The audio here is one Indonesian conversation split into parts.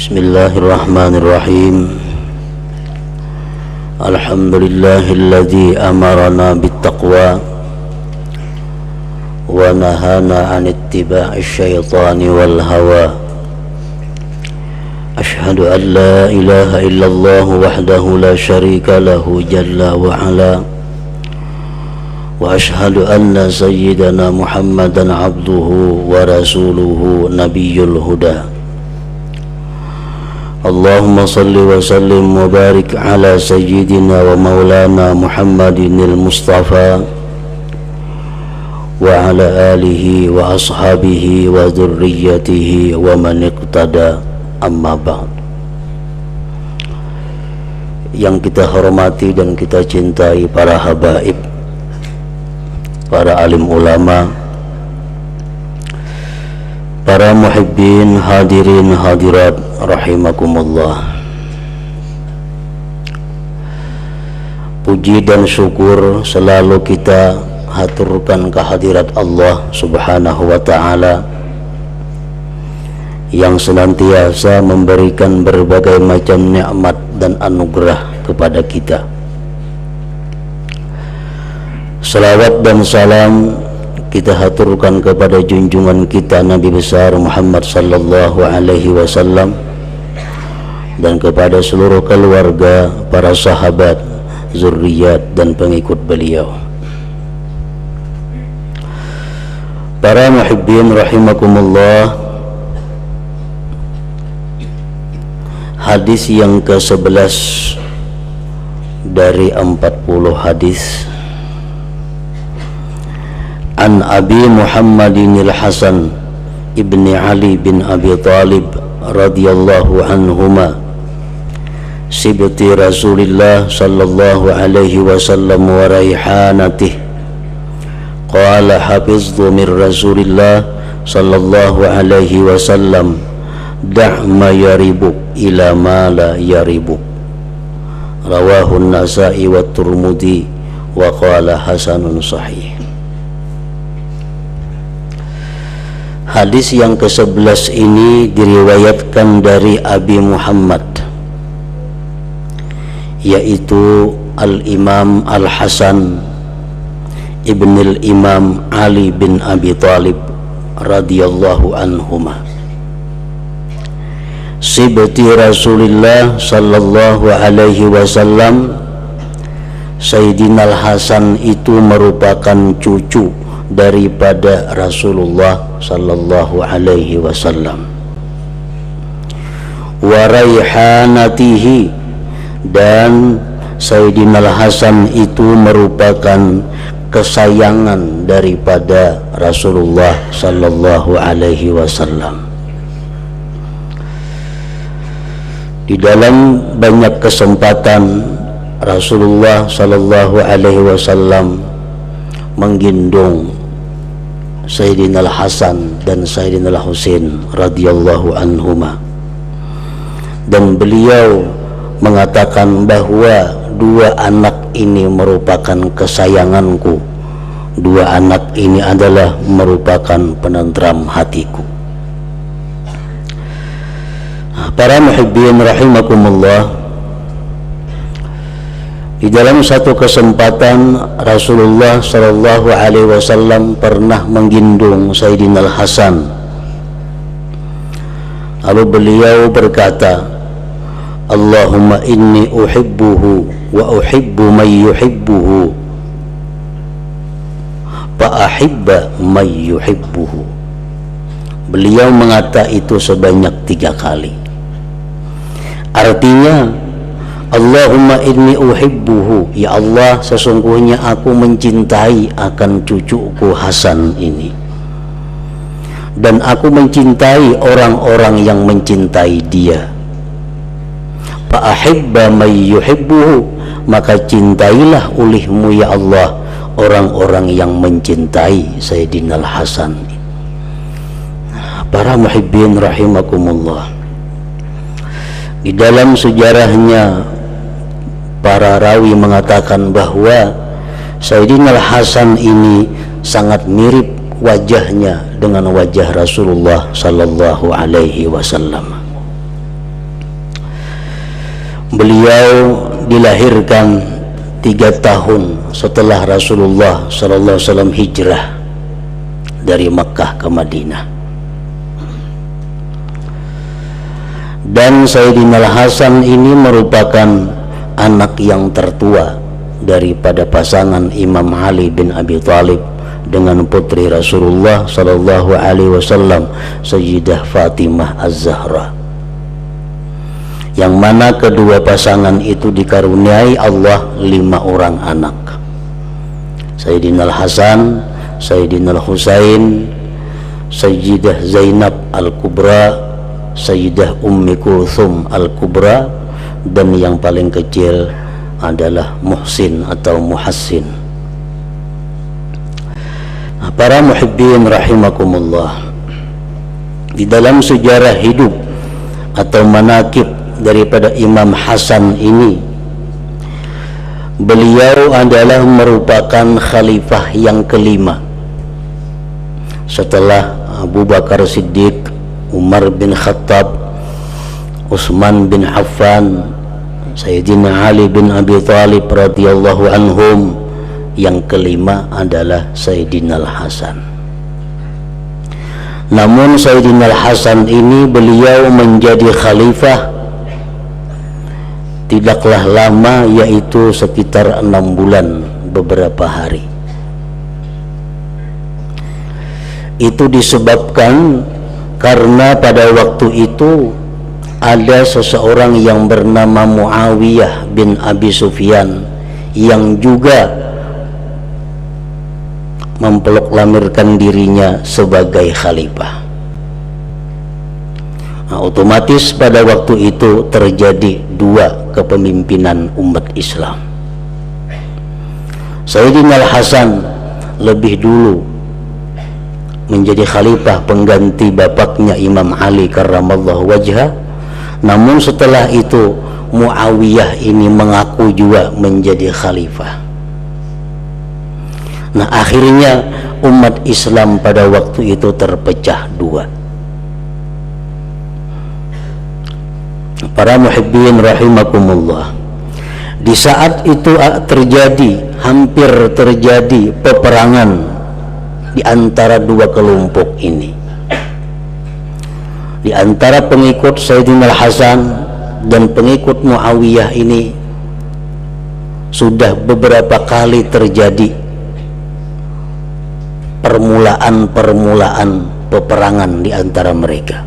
Bismillahirrahmanirrahim. Alhamdulillahilladzi amarana bittaqwa wa nahana 'an ittiba'isy syaitani wal hawa. Ashhadu an la ilaha illallah wahdahu la syarika lahu jalla wa ala. Wa ashhadu anna sayyidana Muhammadan abduhu wa rasuluhu nabiyyul huda. Allahumma salli wa sallim wa barik ala sayyidina wa maulana Muhammadinil Mustafa wa ala alihi wa ashabihi wa dhurriyyatihi wa man iqtada, amma ba'd. Yang kita hormati dan kita cintai para habaib, para alim ulama, para muhibbin, hadirin hadirat rahimakumullah. Puji dan syukur selalu kita haturkan kehadirat Allah Subhanahu wa ta'ala yang senantiasa memberikan berbagai macam nikmat dan anugerah kepada kita. Salawat dan salam kita haturkan kepada junjungan kita Nabi besar Muhammad sallallahu alaihi wasallam dan kepada seluruh keluarga, para sahabat, zuriat dan pengikut beliau. Para muhibbin rahimakumullah, hadis yang ke-11 dari 40 hadis. An Abi Muhammadin al-Hasan ibni Ali bin Abi Talib radhiyallahu anhuma sibti Rasulillah sallallahu alaihi wasallam wa raihanatih qala hafiztu min Rasulillah sallallahu alaihi wasallam da' ma yaribuk ila ma la yaribuk, rawahu an-Nasa'i wa Tirmidzi wa qala hasanun sahih. Hadis yang ke-11 ini diriwayatkan dari Abi Muhammad, yaitu Al-Imam Al-Hasan Ibnul Imam Ali bin Abi Talib radhiyallahu anhuma. Sibti Rasulullah sallallahu alaihi wasallam, Sayyidina Al-Hasan itu merupakan cucu daripada Rasulullah sallallahu alaihi wasallam. Wa raihanatihi, dan Sayyidina Al-Hasan itu merupakan kesayangan daripada Rasulullah sallallahu alaihi wasallam. Di dalam banyak kesempatan Rasulullah sallallahu alaihi wasallam menggendong Sayyidina Al-Hasan dan Sayyidina Al-Husain radhiyallahu anhuma, dan beliau mengatakan bahwa dua anak ini merupakan kesayanganku, dua anak ini adalah merupakan penenteram hatiku. Para muhibbin rahimakumullah, di dalam satu kesempatan Rasulullah sallallahu alaihi wasallam pernah menggendong Sayyidina Al-Hasan. Lalu beliau berkata, Allahumma inni uhibbuhu wa uhibbu man yuhibbuhu fa ahibba man yuhibbuhu. Beliau mengata itu sebanyak 3 kali. Artinya, Allahumma inni uhibbuhu, ya Allah, sesungguhnya aku mencintai akan cucuku Hasan ini, dan aku mencintai orang-orang yang mencintai dia. Fa ahibba may yuhibbuhu, maka cintailah olehmu ya Allah orang-orang yang mencintai Sayyidina Al-Hasan. Para muhibbin rahimakumullah, di dalam sejarahnya para rawi mengatakan bahwa Sayyidina Al-Hasan ini sangat mirip wajahnya dengan wajah Rasulullah sallallahu alaihi wasallam. Beliau dilahirkan 3 tahun setelah Rasulullah sallallahu alaihi wasallam hijrah dari Makkah ke Madinah. Dan Sayyidina Al-Hasan ini merupakan anak yang tertua daripada pasangan Imam Ali bin Abi Thalib dengan putri Rasulullah sallallahu alaihi wasallam, Sayyidah Fatimah Az-Zahra, yang mana kedua pasangan itu dikaruniai Allah 5 orang anak. Sayyidina Al-Hasan, Sayyidina Al-Husain, Sayyidah Zainab Al-Kubra, Sayyidah Ummi Kulthum Al-Kubra, dan yang paling kecil adalah Muhsin atau Muhassin. Para muhibbin rahimakumullah, di dalam sejarah hidup atau manaqib daripada Imam Hasan ini, beliau adalah merupakan khalifah yang kelima setelah Abu Bakar Siddiq, Umar bin Khattab, Utsman bin Affan, Sayyidina Ali bin Abi Thalib radhiyallahu anhum. Yang kelima adalah Sayyidina Al-Hasan. Namun Sayyidina Al-Hasan ini beliau menjadi khalifah tidaklah lama, yaitu sekitar 6 bulan beberapa hari. Itu disebabkan karena pada waktu itu ada seseorang yang bernama Muawiyah bin Abi Sufyan yang juga memproklamirkan dirinya sebagai khalifah. Nah, otomatis pada waktu itu terjadi 2 kepemimpinan umat Islam. Sayyidina Al-Hasan lebih dulu menjadi khalifah pengganti bapaknya Imam Ali karramallahu wajhah. Namun setelah itu Muawiyah ini mengaku juga menjadi khalifah. Nah, akhirnya umat Islam pada waktu itu terpecah 2. Para muhibbin rahimakumullah, di saat itu hampir terjadi peperangan di antara 2 kelompok ini, di antara pengikut Sayyidina Al-Hasan dan pengikut Muawiyah ini. Sudah beberapa kali terjadi permulaan peperangan di antara mereka.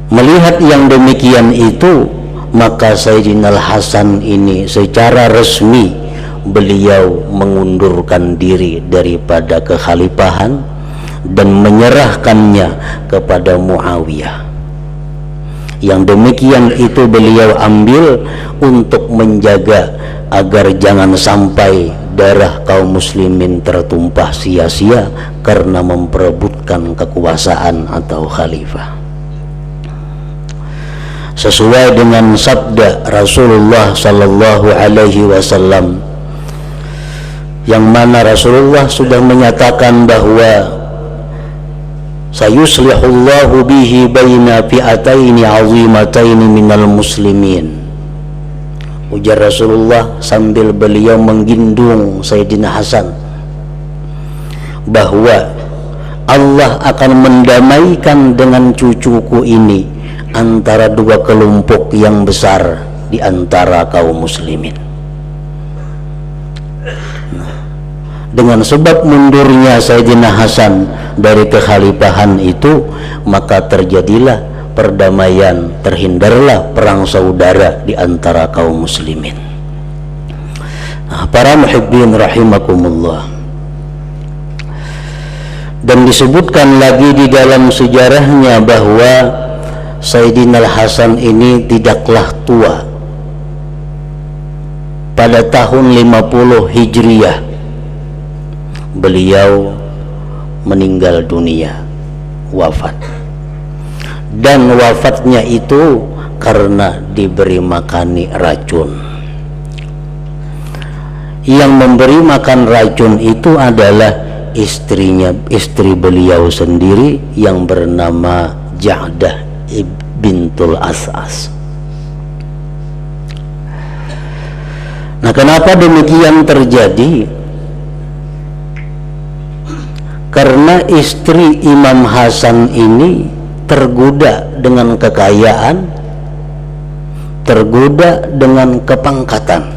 Melihat yang demikian itu, maka Sayyidina Al-Hasan ini secara resmi beliau mengundurkan diri daripada kekhalifahan dan menyerahkannya kepada Muawiyah. Yang demikian itu beliau ambil untuk menjaga agar jangan sampai darah kaum muslimin tertumpah sia-sia karena memperebutkan kekuasaan atau khalifah. Sesuai dengan sabda Rasulullah sallallahu alaihi wasallam, yang mana Rasulullah sudah menyatakan bahwa sayuslihullahu bihi baina fi'ataini 'azimataini minal muslimin. Ujar Rasulullah sambil beliau menggindung Sayyidina Hasan bahwa Allah akan mendamaikan dengan cucuku ini antara 2 kelompok yang besar di antara kaum muslimin. Dengan sebab mundurnya Sayyidina Hasan dari kekhalifahan itu, maka terjadilah perdamaian, terhindarlah perang saudara di antara kaum muslimin. Nah, para muhibbin rahimakumullah, dan disebutkan lagi di dalam sejarahnya bahwa Sayyidina Al-Hasan ini tidaklah tua. Pada tahun 50 Hijriyah beliau meninggal dunia, wafat. Dan wafatnya itu karena diberi makani racun. Yang memberi makan racun itu adalah istri beliau sendiri yang bernama Ja'dah bintul As'as. Nah, kenapa demikian terjadi? Karena istri Imam Hasan ini tergoda dengan kekayaan, tergoda dengan kepangkatan.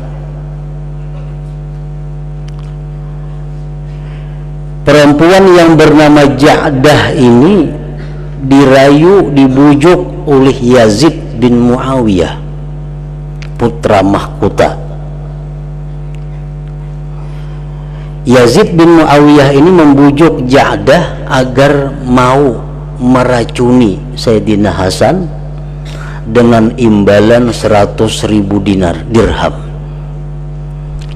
Perempuan yang bernama Ja'dah ini dirayu, dibujuk oleh Yazid bin Muawiyah, putra mahkota. Yazid bin Muawiyah ini membujuk Ja'dah agar mau meracuni Sayyidina Hasan dengan imbalan 100.000 dirham.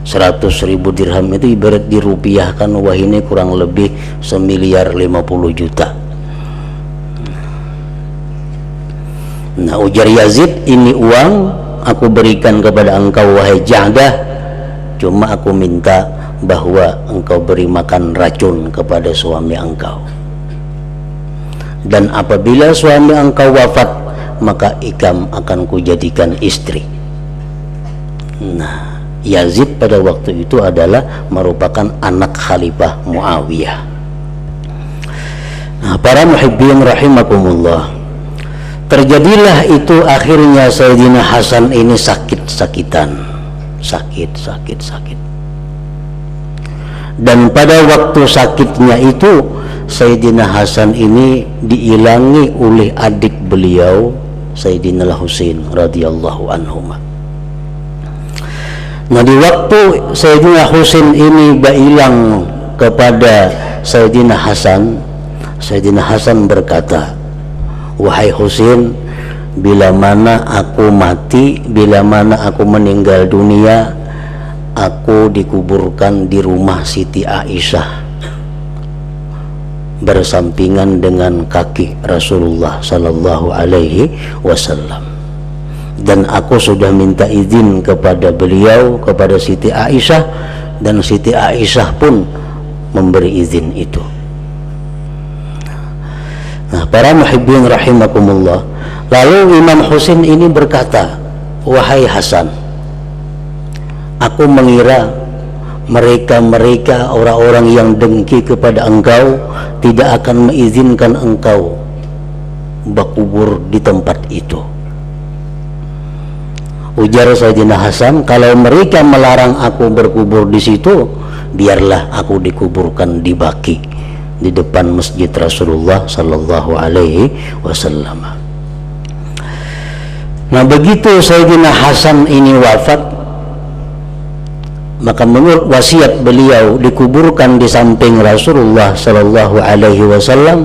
100.000 dirham itu ibarat dirupiahkan, wah ini kurang lebih 1.050.000.000. Nah, ujar Yazid, ini uang aku berikan kepada engkau wahai Ja'dah, cuma aku minta bahwa engkau beri makan racun kepada suami engkau, dan apabila suami engkau wafat maka ikam akan kujadikan istri. Nah, Yazid pada waktu itu adalah merupakan anak Khalifah Muawiyah. Nah, para muhibbin rahimakumullah, terjadilah itu akhirnya Sayyidina Hasan ini sakit-sakitan, sakit. Dan pada waktu sakitnya itu Sayyidina Hasan ini diilangi oleh adik beliau Sayyidina Husain radhiyallahu anhuma. Nah, di waktu Sayyidina Husain ini bailang kepada Sayyidina Hasan, Sayyidina Hasan berkata, wahai Husain, bila mana aku mati, bila mana aku meninggal dunia, aku dikuburkan di rumah Siti Aisyah bersampingan dengan kaki Rasulullah sallallahu alaihi wasallam. Dan aku sudah minta izin kepada beliau, kepada Siti Aisyah, dan Siti Aisyah pun memberi izin itu. Nah, para muhibbin rahimakumullah, lalu Imam Husain ini berkata, wahai Hasan, aku mengira mereka orang-orang yang dengki kepada engkau tidak akan mengizinkan engkau berkubur di tempat itu. Ujar Sayyidina Hasan, kalau mereka melarang aku berkubur di situ, biarlah aku dikuburkan di Baqi, di depan masjid Rasulullah sallallahu alaihi wasallam. Nah, begitu Sayyidina Hasan ini wafat, maka menurut wasiat beliau dikuburkan di samping Rasulullah sallallahu alaihi wasallam,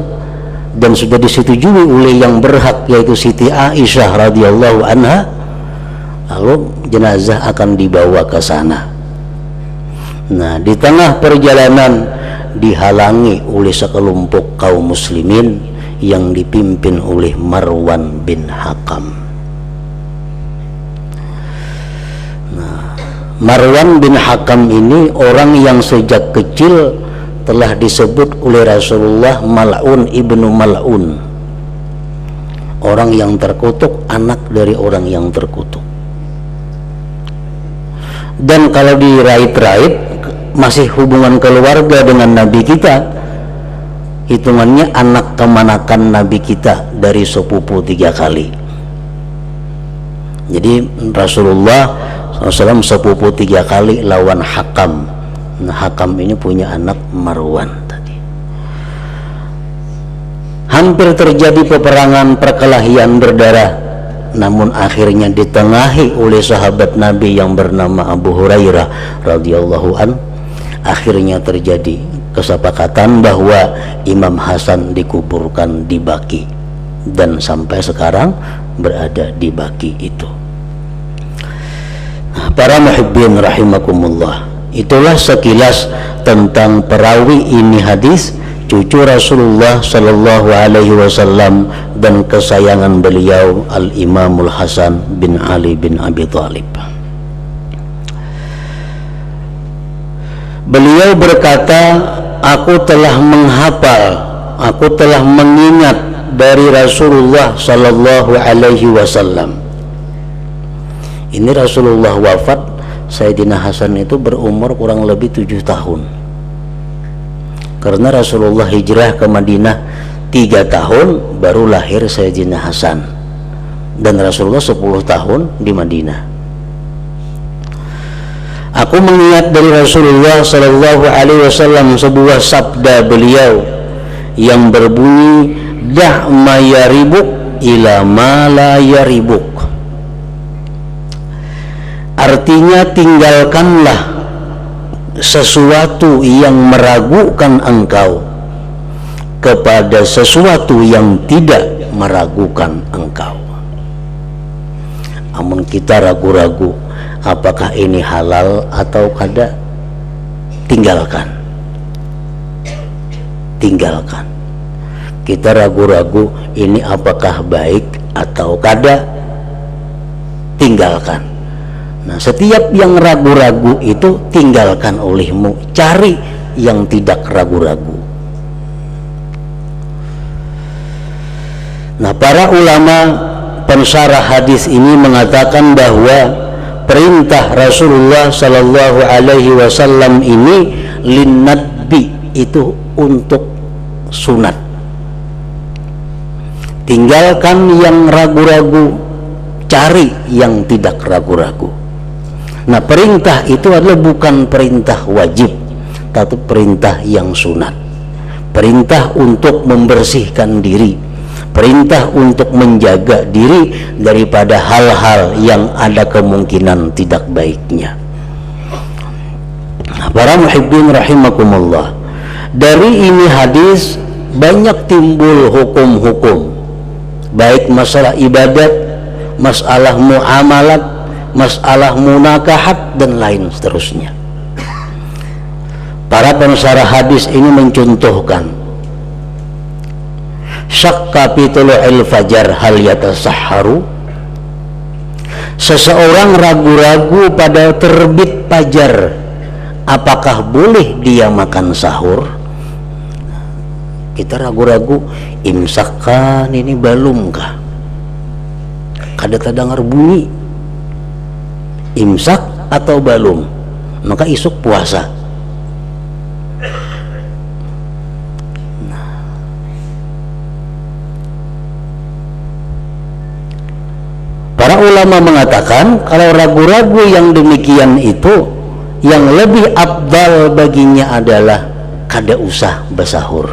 dan sudah disetujui oleh yang berhak yaitu Siti Aisyah radhiyallahu anha. Lalu jenazah akan dibawa ke sana. Nah, di tengah perjalanan dihalangi oleh sekelompok kaum muslimin yang dipimpin oleh Marwan bin Hakam. Nah, Marwan bin Hakam ini orang yang sejak kecil telah disebut oleh Rasulullah Mal'un ibnu Mal'un, orang yang terkutuk, anak dari orang yang terkutuk. Dan kalau dirait-rait masih hubungan keluarga dengan Nabi kita, hitungannya anak kemanakan Nabi kita dari sepupu 3 kali. Jadi Rasulullah SAW sepupu 3 kali lawan Hakam. Nah, Hakam ini punya anak Marwan tadi. Hampir terjadi peperangan, perkelahian berdarah, namun akhirnya ditengahi oleh sahabat Nabi yang bernama Abu Hurairah radhiyallahu an. Akhirnya terjadi kesepakatan bahwa Imam Hasan dikuburkan di Baqi, dan sampai sekarang berada di Baqi itu. Nah, para muhibbin rahimakumullah, itulah sekilas tentang perawi ini hadis, cucu Rasulullah sallallahu alaihi wasallam dan kesayangan beliau Al-Imamul Hasan bin Ali bin Abi Thalib. Beliau berkata, aku telah menghafal, aku telah mengingat dari Rasulullah sallallahu alaihi wasallam. Ini Rasulullah wafat Sayyidina Hasan itu berumur kurang lebih 7 tahun, karena Rasulullah hijrah ke Madinah 3 tahun baru lahir Sayyidina Hasan, dan Rasulullah 10 tahun di Madinah. Aku mengingat dari Rasulullah Sallallahu Alaihi Wasallam sebuah sabda beliau yang berbunyi, dah ma yaribuk ila ma la yaribuk. Artinya, tinggalkanlah sesuatu yang meragukan engkau kepada sesuatu yang tidak meragukan engkau. Amun kita ragu-ragu apakah ini halal atau kada, tinggalkan. Kita ragu-ragu ini apakah baik atau kada, tinggalkan. Nah, setiap yang ragu-ragu itu tinggalkan olehmu, cari yang tidak ragu-ragu. Nah, para ulama pensyarah hadis ini mengatakan bahwa perintah Rasulullah Sallallahu Alaihi Wasallam ini linnadbi, itu untuk sunat. Tinggalkan yang ragu-ragu, cari yang tidak ragu-ragu. Nah, perintah itu adalah bukan perintah wajib, tapi perintah yang sunat. Perintah untuk membersihkan diri, perintah untuk menjaga diri daripada hal-hal yang ada kemungkinan tidak baiknya. Para muhibbin rahimakumullah, dari ini hadis banyak timbul hukum-hukum, baik masalah ibadat, masalah muamalat, masalah munakahat, dan lain seterusnya. Para pensyarah hadis ini mencontohkan, syakka fi tulu'il fajar hal yatasahharu, seseorang ragu-ragu pada terbit fajar, apakah boleh dia makan sahur? Kita ragu-ragu, imsak kan ini belum kah? Kada terdengar bunyi imsak atau belum, maka isuk puasa. Para ulama mengatakan kalau ragu-ragu yang demikian itu, yang lebih afdal baginya adalah kada usah bersahur,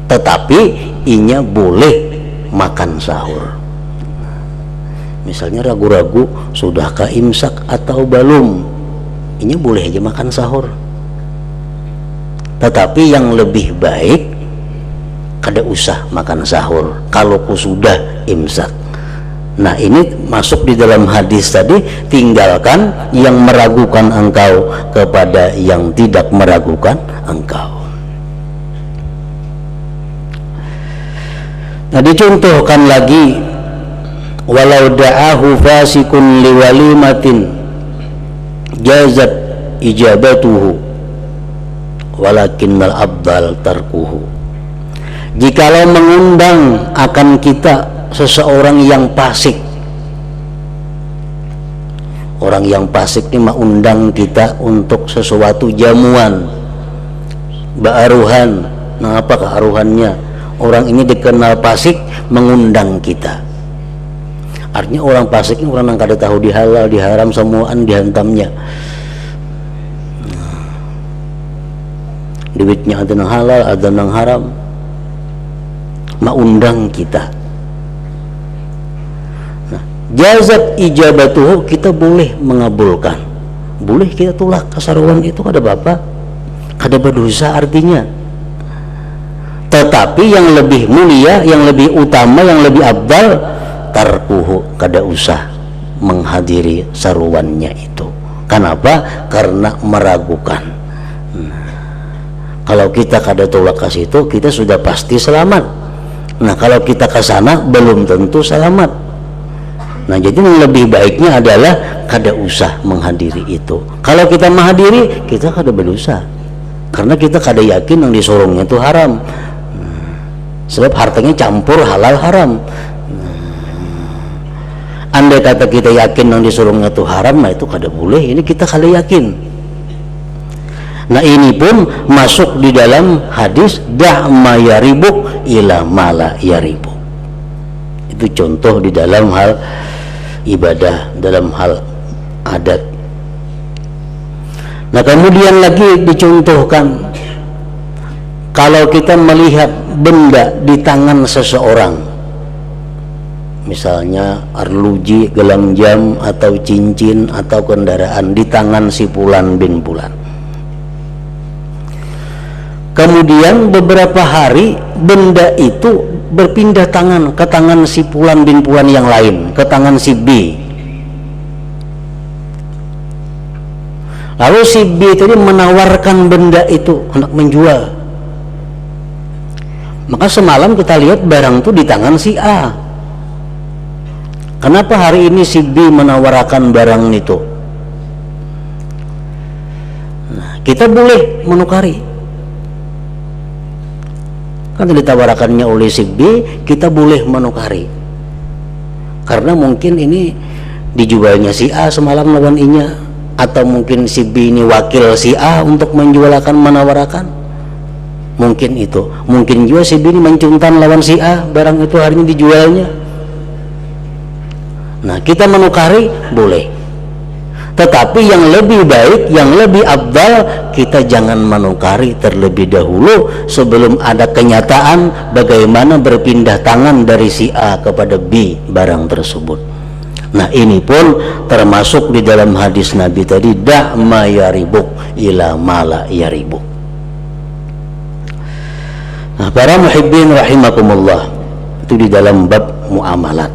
tetapi inya boleh makan sahur. Misalnya ragu-ragu sudahkah imsak atau belum, inya boleh aja makan sahur, tetapi yang lebih baik kada usah makan sahur kalau sudah imsak. Nah, ini masuk di dalam hadis tadi, tinggalkan yang meragukan engkau kepada yang tidak meragukan engkau. Nah, dicontohkan lagi, walau da'ahu fasikun liwalimatin jazat ijabatuhu walakinnal abdal tarkuhu. Jikalau mengundang akan kita seseorang yang fasik, orang yang fasik ini mengundang kita untuk sesuatu jamuan, baaruhan. Nah, apakah aruhannya? Orang ini dikenal fasik, mengundang kita. Artinya orang fasik ini orang yang kada tahu di halal, di haram, semuaan dihantamnya. Duitnya ada yang halal, ada yang haram, mengundang kita. Nah, jazat ijabatuhu, kita boleh mengabulkan, boleh kita tolak kasaruan itu, kada apa-apa, kada berdosa artinya. Tetapi yang lebih mulia, yang lebih utama, yang lebih abdal, tarkuhu, kada usah menghadiri saruannya itu. Kenapa? Karena meragukan. Kalau kita kada tolak ke situ, kita sudah pasti selamat. Nah, kalau kita ke sana belum tentu selamat. Nah, jadi yang lebih baiknya adalah kada usah menghadiri itu. Kalau kita menghadiri, kita kada berdosa, karena kita kada yakin yang disorongnya itu haram. Sebab hartanya campur halal haram. Andai kata kita yakin yang disuruhnya itu haram, nah itu kada boleh. Ini kita kada yakin. Nah ini pun masuk di dalam hadis da' ma yaribuk ila ma la yaribuk. Itu contoh di dalam hal ibadah, dalam hal adat. Nah kemudian lagi dicontohkan, kalau kita melihat benda di tangan seseorang, misalnya arloji, gelang jam, atau cincin, atau kendaraan di tangan si Fulan bin Fulan, kemudian beberapa hari benda itu berpindah tangan ke tangan si Fulan bin Fulan yang lain, ke tangan si B. Lalu si B tadi menawarkan benda itu, hendak menjual. Maka semalam kita lihat barang itu di tangan si A. Kenapa hari ini si B menawarkan barang itu? Nah, kita boleh menukari. Kan ditawarkannya oleh si B, kita boleh menukari. Karena mungkin ini dijualnya si A semalam lawan I-nya, atau mungkin si B ini wakil si A untuk menjualkan, menawarkan. Mungkin itu. Mungkin juga si B ini mencuntan lawan si A, barang itu hari ini dijualnya. Nah, kita menukari boleh. Tetapi yang lebih baik, yang lebih afdal, kita jangan menukari terlebih dahulu sebelum ada kenyataan bagaimana berpindah tangan dari si A kepada B barang tersebut. Nah ini pun termasuk di dalam hadis Nabi tadi, da' ma yaribuk ila ma la yaribuk. Nah para muhibbin rahimakumullah, itu di dalam bab muamalat.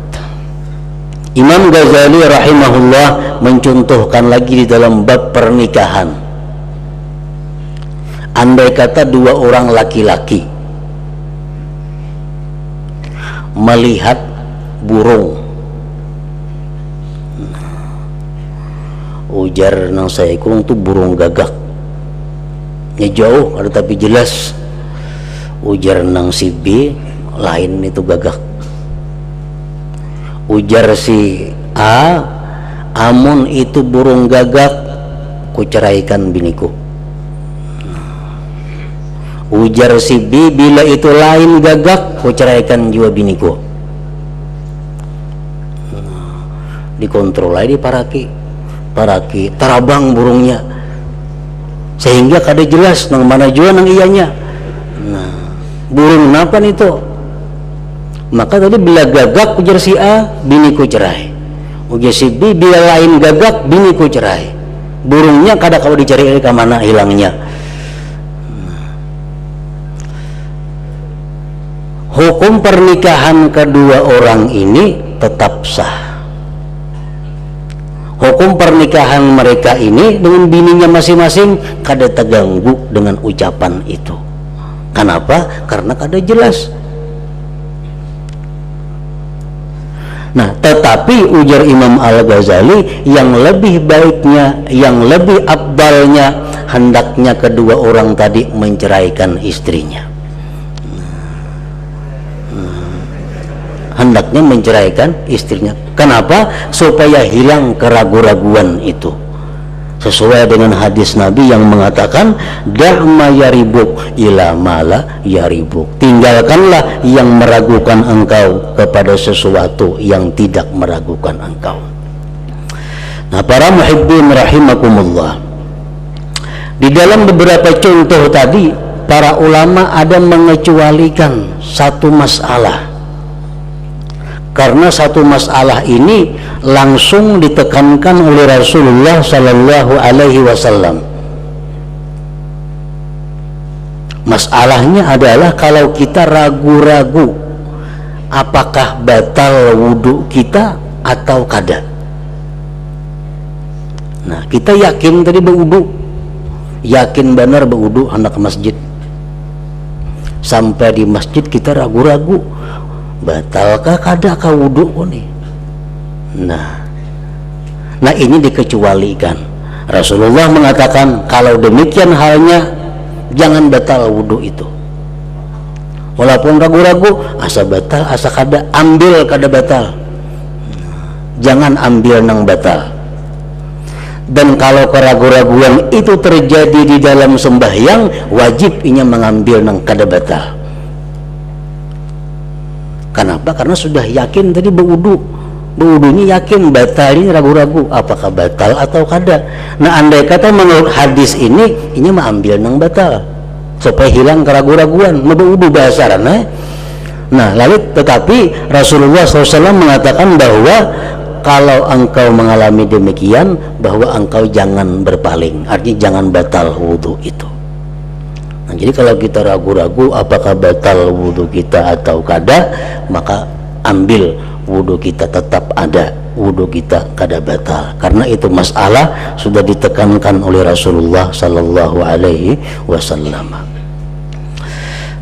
Imam Ghazali rahimahullah mencontohkan lagi di dalam bab pernikahan. Andai kata dua orang laki-laki melihat burung, ujar nang saya kurang tuh burung gagak, ya jauh ada tapi jelas. Ujar nang si B, lain itu gagak. Ujar si A, amun itu burung gagak, ku ceraikan biniku. Ujar si B, bila itu lain gagak, ku ceraikan juga biniku. Dikontrol aja di paraki tarabang burungnya, sehingga kada jelas nang mana jua nang iyanya. Nah, burung napan itu? Maka tadi bila gagak ujar si A, biniku cerai. Ujar si B, bila lain gagak, biniku cerai. Burungnya kada kau dicari ke mana hilangnya. Hukum pernikahan kedua orang ini tetap sah. Hukum pernikahan mereka ini dengan bininya masing-masing kada terganggu dengan ucapan itu. Kenapa? Karena kada jelas. Nah, tetapi ujar Imam Al-Ghazali, yang lebih baiknya, yang lebih afdalnya, hendaknya kedua orang tadi menceraikan istrinya. Hendaknya menceraikan istrinya. Kenapa? Supaya hilang keraguan-raguan itu. Sesuai dengan hadis Nabi yang mengatakan, da' ma yaribuk ila ma la yaribuk. Tinggalkanlah yang meragukan engkau kepada sesuatu yang tidak meragukan engkau. Nah, para muhibbin rahimakumullah, di dalam beberapa contoh tadi, para ulama ada mengecualikan satu masalah. Karena satu masalah ini langsung ditekankan oleh Rasulullah Sallallahu Alaihi Wasallam. Masalahnya adalah kalau kita ragu-ragu apakah batal wudhu kita atau kada. Nah, kita yakin tadi berwudhu, yakin benar berwudhu hendak ke masjid. Sampai di masjid kita ragu-ragu, batalkah kada kah wudhu nih? Nah ini dikecualikan. Rasulullah mengatakan kalau demikian halnya jangan batal wudhu itu. Walaupun ragu-ragu, asa batal asa kada, ambil kada batal. jangan ambil nang batal. Dan kalau keraguan-raguan itu terjadi di dalam sembahyang, wajib inya mengambil nang kada batal. Kenapa? Karena sudah yakin tadi berwudunya yakin, batal ini ragu-ragu apakah batal atau kada. Nah, andai kata menurut hadis ini mengambil nang batal supaya hilang keraguan-raguan, berwudu bahasarana. Nah, lalu tetapi Rasulullah SAW mengatakan bahwa kalau engkau mengalami demikian, bahwa engkau jangan berpaling, artinya jangan batal wudu itu. Nah, jadi kalau kita ragu-ragu apakah batal wudu kita atau kada, maka ambil wudu kita tetap ada, wudu kita kada batal, karena itu masalah sudah ditekankan oleh Rasulullah sallallahu alaihi wasallam.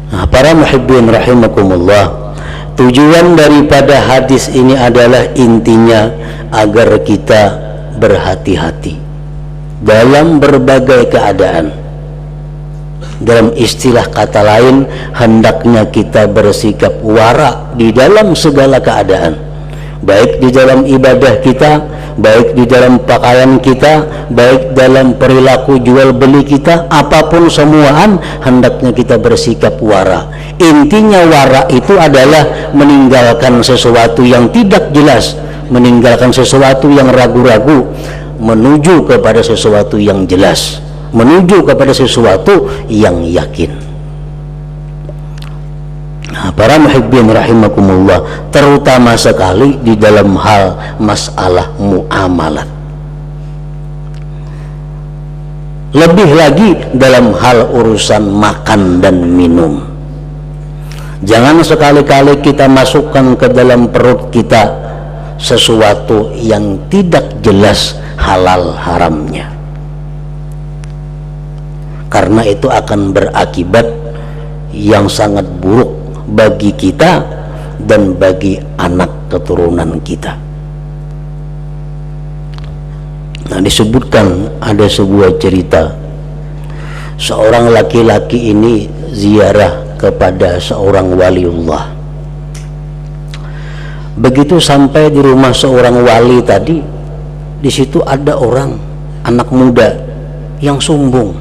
Nah, para muhibbin rahimakumullah, tujuan daripada hadis ini adalah intinya agar kita berhati-hati dalam berbagai keadaan. Dalam istilah kata lain, hendaknya kita bersikap wara di dalam segala keadaan, baik di dalam ibadah kita, baik di dalam pakaian kita, baik dalam perilaku jual beli kita, apapun semuaan hendaknya kita bersikap wara. Intinya wara itu adalah meninggalkan sesuatu yang tidak jelas, meninggalkan sesuatu yang ragu-ragu, menuju kepada sesuatu yang jelas, menuju kepada sesuatu yang yakin. Nah, para muhibbin rahimakumullah, terutama sekali di dalam hal masalah muamalat, lebih lagi dalam hal urusan makan dan minum. Jangan sekali-kali kita masukkan ke dalam perut kita sesuatu yang tidak jelas halal haramnya, karena itu akan berakibat yang sangat buruk bagi kita dan bagi anak keturunan kita. Nah, disebutkan ada sebuah cerita, seorang laki-laki ini ziarah kepada seorang waliullah. Begitu sampai di rumah seorang wali tadi, di situ ada orang anak muda yang sombong.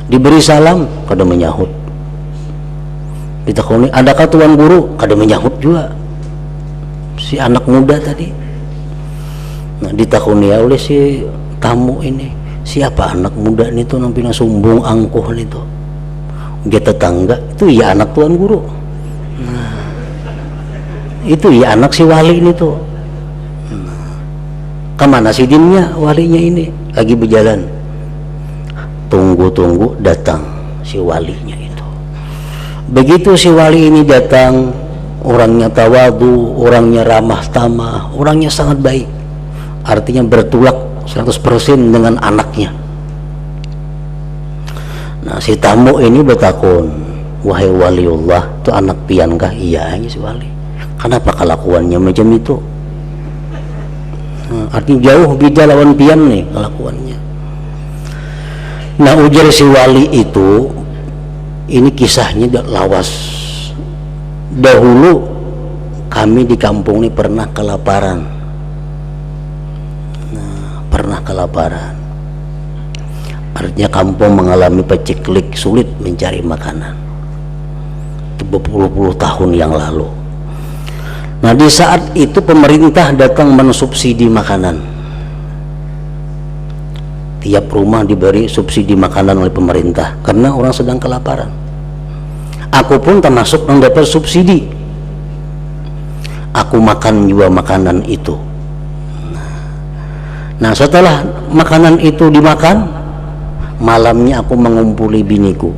Diberi salam kada menyahut, ditakoni adakah tuan guru, kada menyahut juga si anak muda tadi. Nah, ditakoni oleh si tamu ini, siapa anak muda ini tuh nampina sombong angkuh nih tuh. Dia tetangga, itu ya anak tuan guru. Nah, itu ya anak si wali ini tuh. Nah, kemana si dimnya walinya ini? Lagi berjalan. Tunggu-tunggu datang si walinya itu. Begitu si wali ini datang, orangnya tawadu, orangnya ramah tamah, orangnya sangat baik, artinya bertulak 100% dengan anaknya. Nah, si tamu ini bertakun, wahai waliullah, itu anak pian kah? Iya, si wali. Kenapa kelakuannya macam itu? Nah, artinya jauh beda lawan pian nih kelakuannya. Nah, ujar si wali itu, ini kisahnya lawas. Dahulu kami di kampung ini pernah kelaparan. Nah, pernah kelaparan, artinya kampung mengalami paceklik, sulit mencari makanan. Itu berpuluh-puluh tahun yang lalu. Nah, di saat itu pemerintah datang mensubsidi makanan. Tiap rumah diberi subsidi makanan oleh pemerintah karena orang sedang kelaparan. Aku pun termasuk yang dapat subsidi. Aku makan juga makanan itu. Nah, setelah makanan itu dimakan, malamnya aku mengumpuli biniku.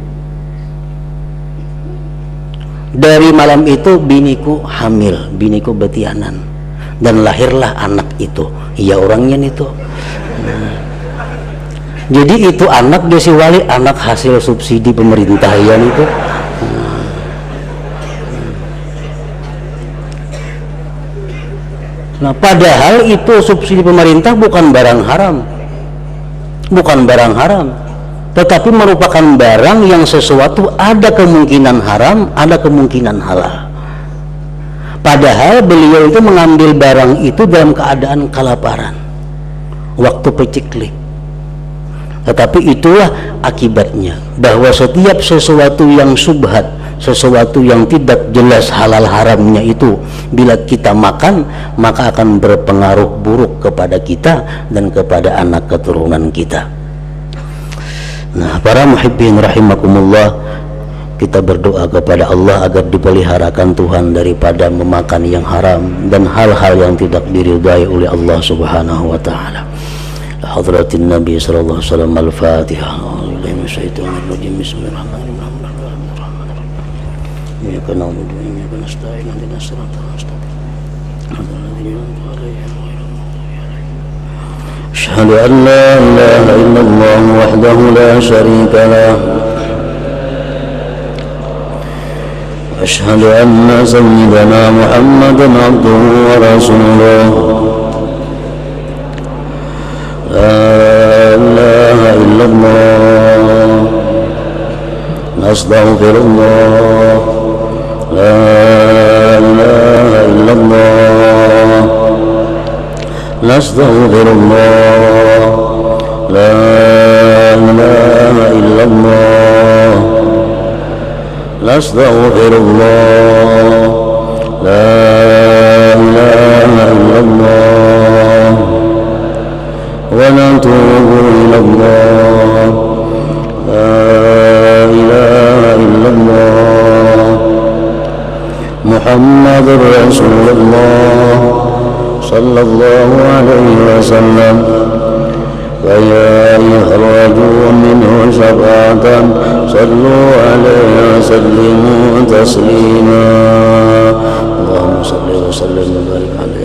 Dari malam itu biniku hamil, biniku betianan, dan lahirlah anak itu. Iya, orangnya itu. Jadi itu anak dia si wali, anak hasil subsidi pemerintah ya itu. Nah, padahal itu subsidi pemerintah bukan barang haram, bukan barang haram, tetapi merupakan barang yang sesuatu ada kemungkinan haram, ada kemungkinan halal. Padahal beliau itu mengambil barang itu dalam keadaan kelaparan waktu paceklik. Tetapi itulah akibatnya, bahwa setiap sesuatu yang subhat, sesuatu yang tidak jelas halal haramnya itu, bila kita makan maka akan berpengaruh buruk kepada kita dan kepada anak keturunan kita. Nah, para muhibbin rahimakumullah, kita berdoa kepada Allah agar dipeliharakan Tuhan daripada memakan yang haram dan hal-hal yang tidak diridai oleh Allah Subhanahu wa taala. Hadratin Nabi sallallahu alaihi wasallam. Al-Fatihah. Bismillahirrahmanirrahim. Iyyaka na'budu wa iyyaka nasta'in. Ihdinas siratal mustaqim. Asyhadu an la ilaha illallah wahdahu la syarika lah. Asyhadu anna sayyidana Muhammadan abduhu wa rasuluh. La ilaha illallah. Nastaghfirullah. La ilaha illallah. Nastaghfirullah. La ilaha illallah. Nastaghfirullah. La ilaha illallah. Wa natubu ilallah. La ilaha illallah. Muhammadur Rasulullah sallallahu alaihi wasallam. Wa ya ayyuhal minhu syafa'atan sallu alaihi wa sallimu taslima. Allahumma salli wa sallim wa barik alaihi.